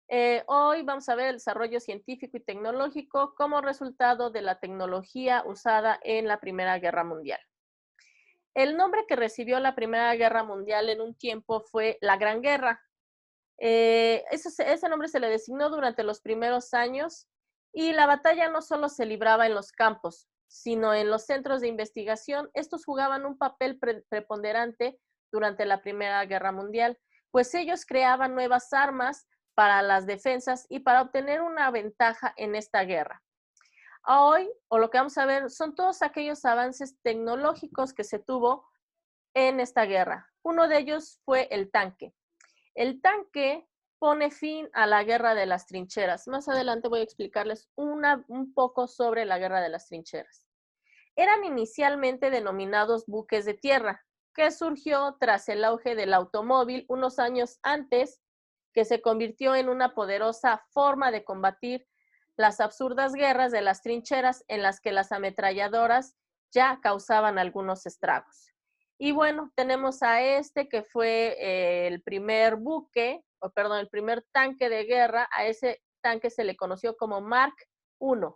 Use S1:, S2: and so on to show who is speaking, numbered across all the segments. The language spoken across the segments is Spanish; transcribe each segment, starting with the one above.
S1: Hoy vamos a ver el desarrollo científico y tecnológico como resultado de la tecnología usada en la Primera Guerra Mundial. El nombre que recibió la Primera Guerra Mundial en un tiempo fue la Gran Guerra. Ese nombre se le designó durante los primeros años y la batalla no solo se libraba en los campos, sino en los centros de investigación. Estos jugaban un papel preponderante durante la Primera Guerra Mundial, pues ellos creaban nuevas armas para las defensas y para obtener una ventaja en esta guerra. Hoy, o lo que vamos a ver, son todos aquellos avances tecnológicos que se tuvo en esta guerra. Uno de ellos fue el tanque. El tanque pone fin a la guerra de las trincheras. Más adelante voy a explicarles un poco sobre la guerra de las trincheras. Eran inicialmente denominados buques de tierra, que surgió tras el auge del automóvil unos años antes, que se convirtió en una poderosa forma de combatir las absurdas guerras de las trincheras en las que las ametralladoras ya causaban algunos estragos. Y bueno, tenemos a este que fue el primer buque, o perdón, el primer tanque de guerra. A ese tanque se le conoció como Mark I.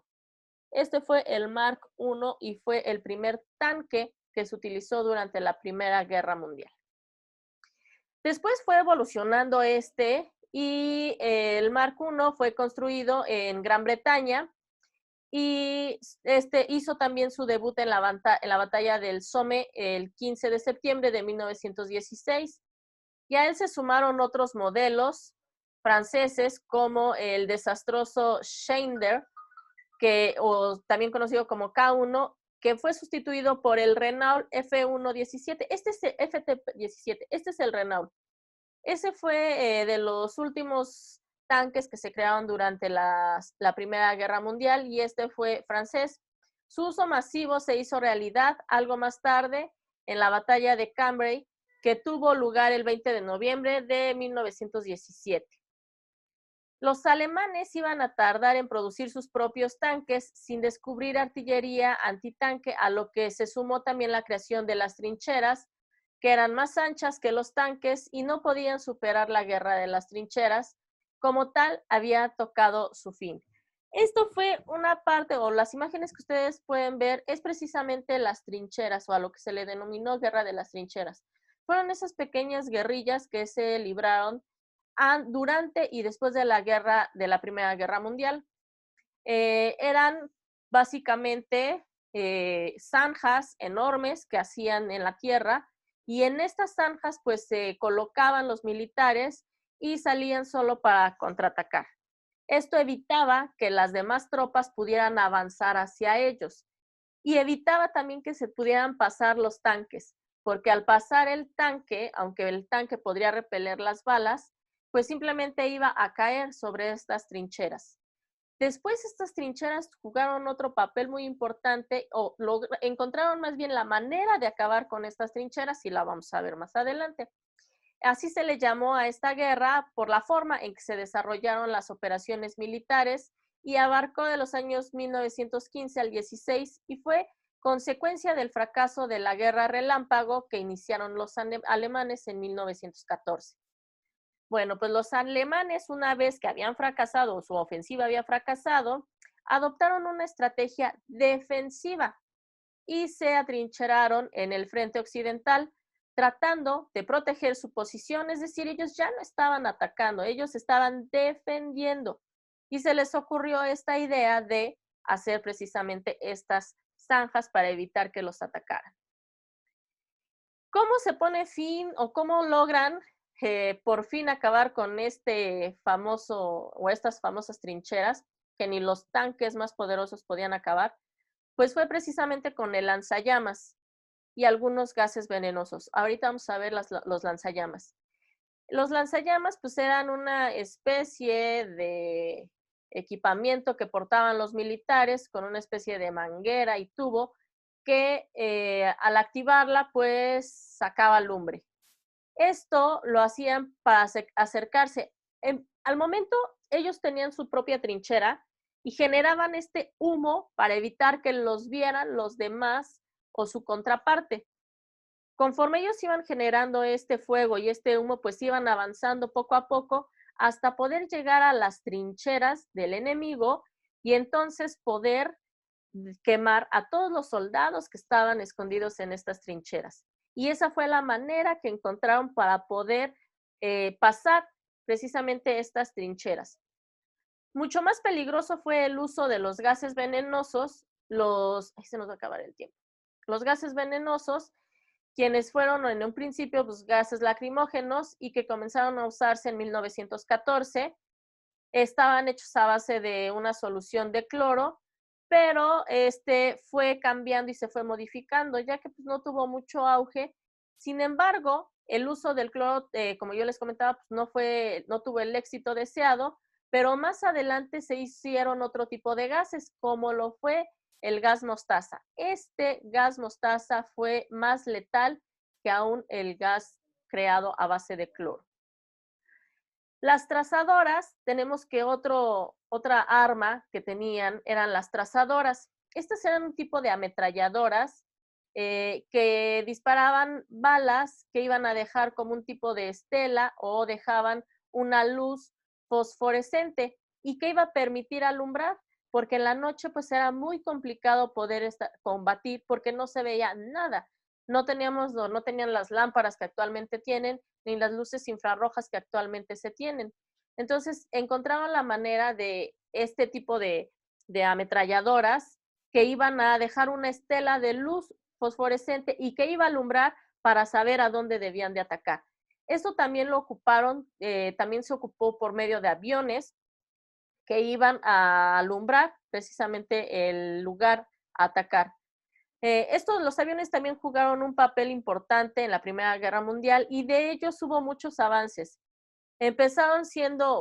S1: Este fue el Mark I y fue el primer tanque que se utilizó durante la Primera Guerra Mundial. Después fue evolucionando y el Mark I fue construido en Gran Bretaña y hizo también su debut en la batalla del Somme el 15 de septiembre de 1916. Y a él se sumaron otros modelos franceses como el desastroso Schneider, o también conocido como K1, que fue sustituido por el Renault F117. Este es el FT17, este es el Renault. Ese fue de los últimos tanques que se crearon durante la Primera Guerra Mundial y este fue francés. Su uso masivo se hizo realidad algo más tarde en la batalla de Cambrai, que tuvo lugar el 20 de noviembre de 1917. Los alemanes iban a tardar en producir sus propios tanques sin descubrir artillería antitanque, a lo que se sumó también la creación de las trincheras, que eran más anchas que los tanques y no podían superar la guerra de las trincheras. Como tal, había tocado su fin. Esto fue una parte, o las imágenes que ustedes pueden ver, es precisamente las trincheras, o a lo que se le denominó guerra de las trincheras. Fueron esas pequeñas guerrillas que se libraron durante y después de la Primera Guerra Mundial. Eran básicamente zanjas enormes que hacían en la tierra y en estas zanjas pues se colocaban los militares y salían solo para contraatacar. Esto evitaba que las demás tropas pudieran avanzar hacia ellos y evitaba también que se pudieran pasar los tanques, porque al pasar el tanque, aunque el tanque podría repeler las balas, pues simplemente iba a caer sobre estas trincheras. Después estas trincheras jugaron otro papel muy importante, o encontraron más bien la manera de acabar con estas trincheras, y la vamos a ver más adelante. Así se le llamó a esta guerra por la forma en que se desarrollaron las operaciones militares y abarcó de los años 1915 al 16 y fue consecuencia del fracaso de la Guerra Relámpago que iniciaron los alemanes en 1914. Bueno, pues los alemanes, una vez que habían fracasado, su ofensiva había fracasado, adoptaron una estrategia defensiva y se atrincheraron en el frente occidental, tratando de proteger su posición, es decir, ellos ya no estaban atacando, ellos estaban defendiendo. Y se les ocurrió esta idea de hacer precisamente estas zanjas para evitar que los atacaran. ¿Cómo se pone fin o cómo logran por fin acabar con este famoso o estas famosas trincheras que ni los tanques más poderosos podían acabar? Pues fue precisamente con el lanzallamas y algunos gases venenosos. Ahorita vamos a ver los lanzallamas. Los lanzallamas pues eran una especie de equipamiento que portaban los militares con una especie de manguera y tubo que al activarla pues sacaba lumbre. Esto lo hacían para acercarse. Al momento ellos tenían su propia trinchera y generaban este humo para evitar que los vieran los demás o su contraparte. Conforme ellos iban generando este fuego y este humo, pues iban avanzando poco a poco hasta poder llegar a las trincheras del enemigo y entonces poder quemar a todos los soldados que estaban escondidos en estas trincheras. Y esa fue la manera que encontraron para poder pasar precisamente estas trincheras. Mucho más peligroso fue el uso de los gases venenosos, ahí se nos va a acabar el tiempo, los gases venenosos, quienes fueron en un principio pues, gases lacrimógenos y que comenzaron a usarse en 1914, estaban hechos a base de una solución de cloro, pero fue cambiando y se fue modificando, ya que pues, no tuvo mucho auge. Sin embargo, el uso del cloro, como yo les comentaba, pues, no tuvo el éxito deseado, pero más adelante se hicieron otro tipo de gases, como lo fue el gas mostaza. Este gas mostaza fue más letal que aún el gas creado a base de cloro. Las trazadoras, tenemos que otra arma que tenían eran las trazadoras. Estas eran un tipo de ametralladoras que disparaban balas que iban a dejar como un tipo de estela o dejaban una luz fosforescente y que iba a permitir alumbrar, porque en la noche pues era muy complicado poder combatir porque no se veía nada. No tenían las lámparas que actualmente tienen, ni las luces infrarrojas que actualmente se tienen. Entonces, encontraban la manera de este tipo de ametralladoras que iban a dejar una estela de luz fosforescente y que iba a alumbrar para saber a dónde debían de atacar. Esto también lo ocuparon, también se ocupó por medio de aviones que iban a alumbrar precisamente el lugar a atacar. Los aviones también jugaron un papel importante en la Primera Guerra Mundial y de ellos hubo muchos avances. Empezaron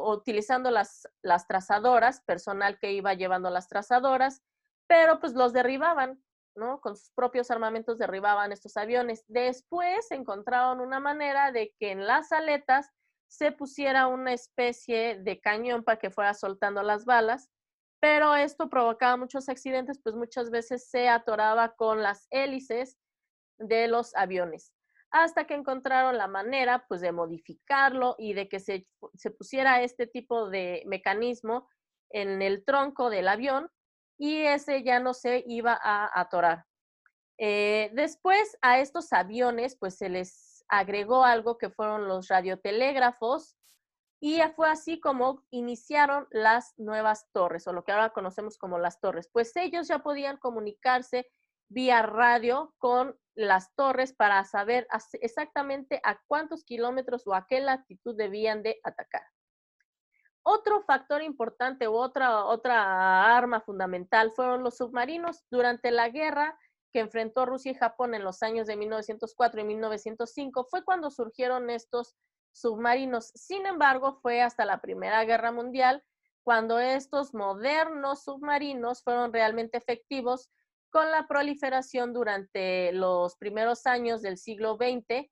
S1: utilizando las trazadoras, personal que iba llevando las trazadoras, pero pues los derribaban, ¿no? Con sus propios armamentos derribaban estos aviones. Después encontraron una manera de que en las aletas se pusiera una especie de cañón para que fuera soltando las balas, pero esto provocaba muchos accidentes, pues muchas veces se atoraba con las hélices de los aviones, hasta que encontraron la manera pues de modificarlo y de que se pusiera este tipo de mecanismo en el tronco del avión y ese ya no se iba a atorar. Después a estos aviones pues se les agregó algo que fueron los radiotelégrafos y fue así como iniciaron las nuevas torres, o lo que ahora conocemos como las torres. Pues ellos ya podían comunicarse vía radio con las torres para saber exactamente a cuántos kilómetros o a qué latitud debían de atacar. Otro factor importante u otra arma fundamental fueron los submarinos. Durante la guerra que enfrentó Rusia y Japón en los años de 1904 y 1905 fue cuando surgieron estos submarinos. Sin embargo, fue hasta la Primera Guerra Mundial cuando estos modernos submarinos fueron realmente efectivos con la proliferación durante los primeros años del siglo XX.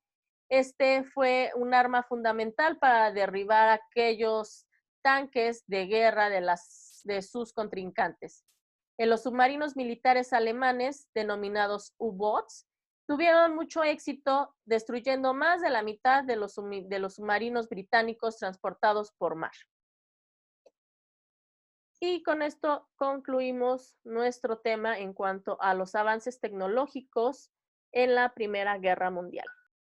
S1: Este fue un arma fundamental para derribar aquellos tanques de guerra de sus contrincantes. En los submarinos militares alemanes, denominados U-Boats, tuvieron mucho éxito destruyendo más de la mitad de los submarinos británicos transportados por mar. Y con esto concluimos nuestro tema en cuanto a los avances tecnológicos en la Primera Guerra Mundial.